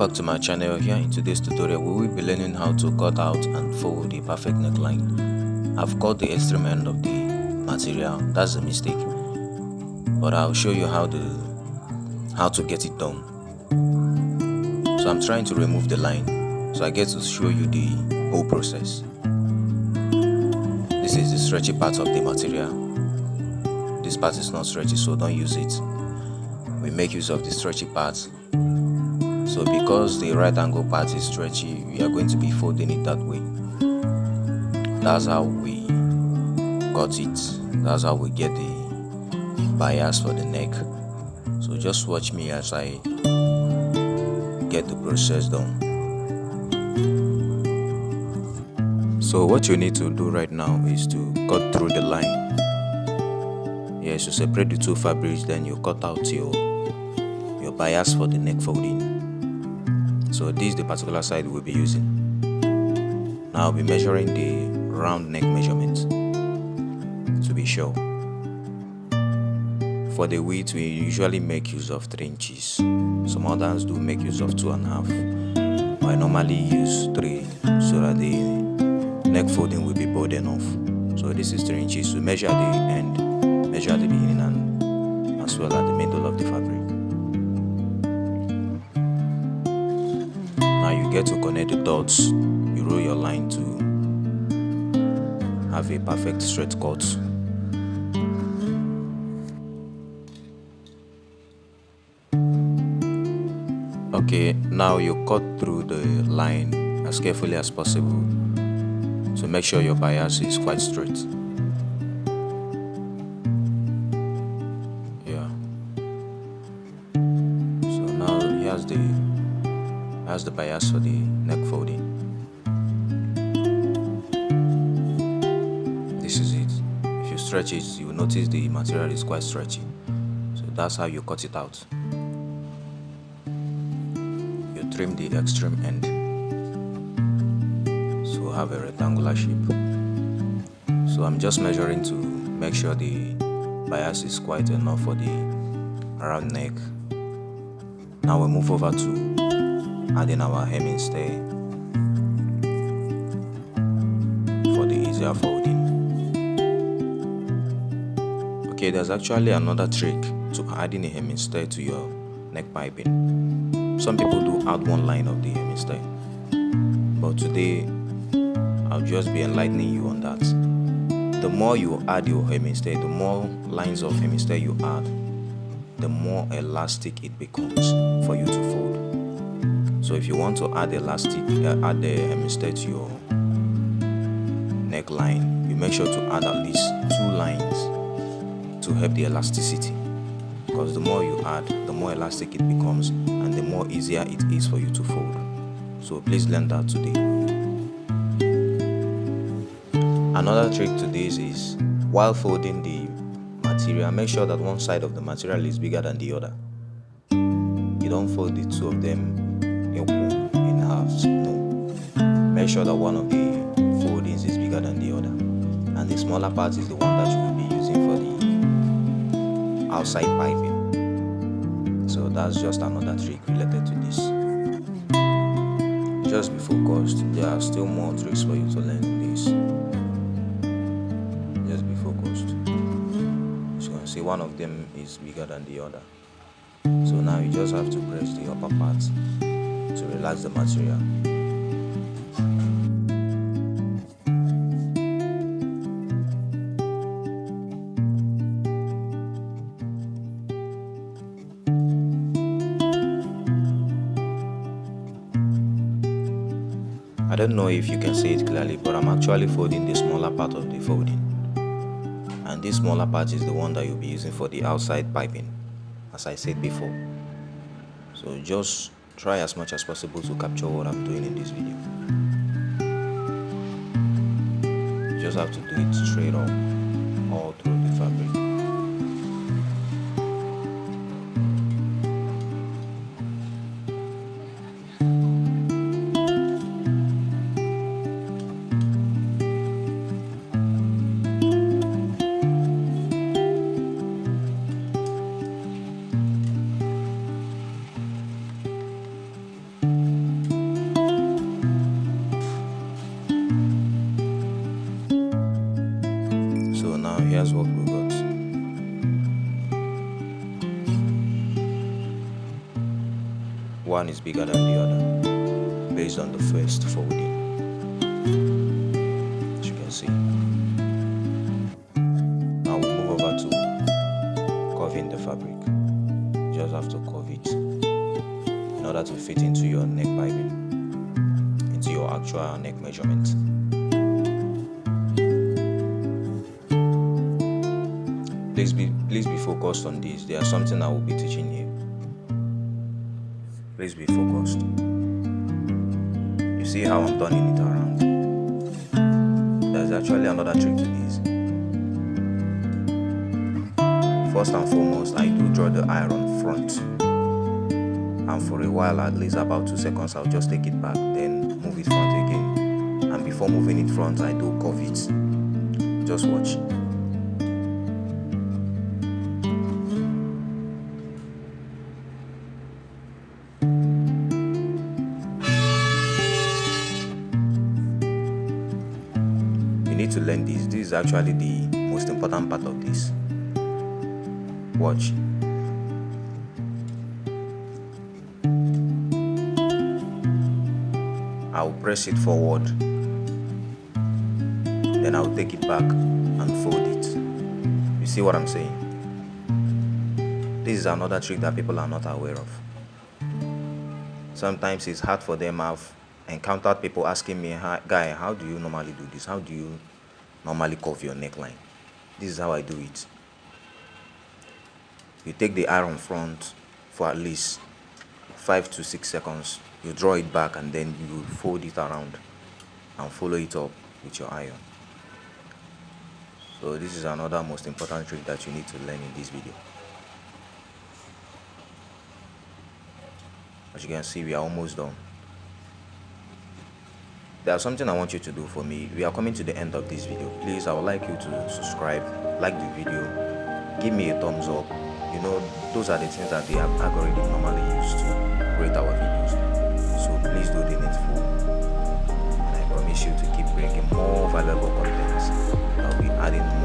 back to my channel. Here in today's tutorial we will be learning how to cut out and fold the perfect neckline. I've cut the extreme end of the material, that's a mistake, but I'll show you how to get it done. So I'm trying to remove the line, so I get to show you the whole process. This is the stretchy part of the material. This part is not stretchy, so don't use it. We make use of the stretchy part. So because the right angle part is stretchy, we are going to be folding it that way. That's how we got it. That's how we get the bias for the neck. So just watch me as I get the process done. So what you need to do right now is to cut through the line. Yes, you separate the two fabrics, then you cut out your bias for the neck folding. So this is the particular side we'll be using. Now I'll be measuring the round neck measurement to be sure. For the width, we usually make use of 3 inches. Some others do make use of 2.5. I normally use 3 so that the neck folding will be broad enough. So this is 3 inches. So measure the end, measure at the beginning and as well at the middle of the fabric. Now you get to connect the dots. You roll your line to have a perfect straight cut. Okay, now you cut through the line as carefully as possible to make sure your bias is quite straight. Yeah. So now here's the bias for the neck folding. This is it. If you stretch it, you will notice the material is quite stretchy. So that's how you cut it out. You trim the extreme end so have a rectangular shape. So I'm just measuring to make sure the bias is quite enough for the round neck. Now we move over to adding our hemming stay for the easier folding. Okay, there's actually another trick to adding a hemming stay to your neck piping. Some people do add one line of the hemming stay, but today I'll just be enlightening you on that. The more you add your hemming stay, the more lines of hemming stay you add, the more elastic it becomes for you to fold. So if you want to add add the hemming stay to your neckline, you make sure to add at least 2 lines to help the elasticity. Because the more you add, the more elastic it becomes and the more easier it is for you to fold. So please learn that today. Another trick to this is, while folding the material, make sure that one side of the material is bigger than the other. You don't fold the two of them equal in halves, no. Make sure that one of the foldings is bigger than the other, and the smaller part is the one that you will be using for the outside piping. So that's just another trick related to this. Just be focused. There are still more tricks for you to learn in this. Just be focused. As you can see, one of them is bigger than the other. So now you just have to press the upper part to relax the material. I don't know if you can see it clearly, but I'm actually folding the smaller part of the folding. And this smaller part is the one that you'll be using for the outside piping, as I said before. So just try as much as possible to capture what I'm doing in this video. You just have to do it straight up, all through the fabric. here's what we got. One is bigger than the other based on the first folding, as you can see. Now we'll move over to curving the fabric. You just have to curve it in order to fit into your neck piping, into your actual neck measurement. Please be focused on this. There's something I will be teaching you. Please be focused. You see how I'm turning it around? There's actually another trick to this. First and foremost, I do draw the iron front, and for a while, at least about 2 seconds, I'll just take it back, then move it front again. And before moving it front, I do curve it. Just watch. You need to learn this. This is actually the most important part of this. Watch. I'll press it forward, then I'll take it back and fold it. You see what I'm saying? This is another trick that people are not aware of. Sometimes it's hard for them. I've encountered people asking me, "Guy, how do you normally do this? How do you normally curve your neckline?" This is how I do it. You take the iron front for at least 5 to 6 seconds. You draw it back and then you fold it around and follow it up with your iron. So this is another most important trick that you need to learn in this video. As you can see, we are almost done. There's something I want you to do for me. We are coming to the end of this video. Please, I would like you to subscribe, like the video, give me a thumbs up. You know, those are the things that the algorithm normally use to rate our videos. So please do the needful. And I promise you to keep bringing more valuable content. I'll be adding more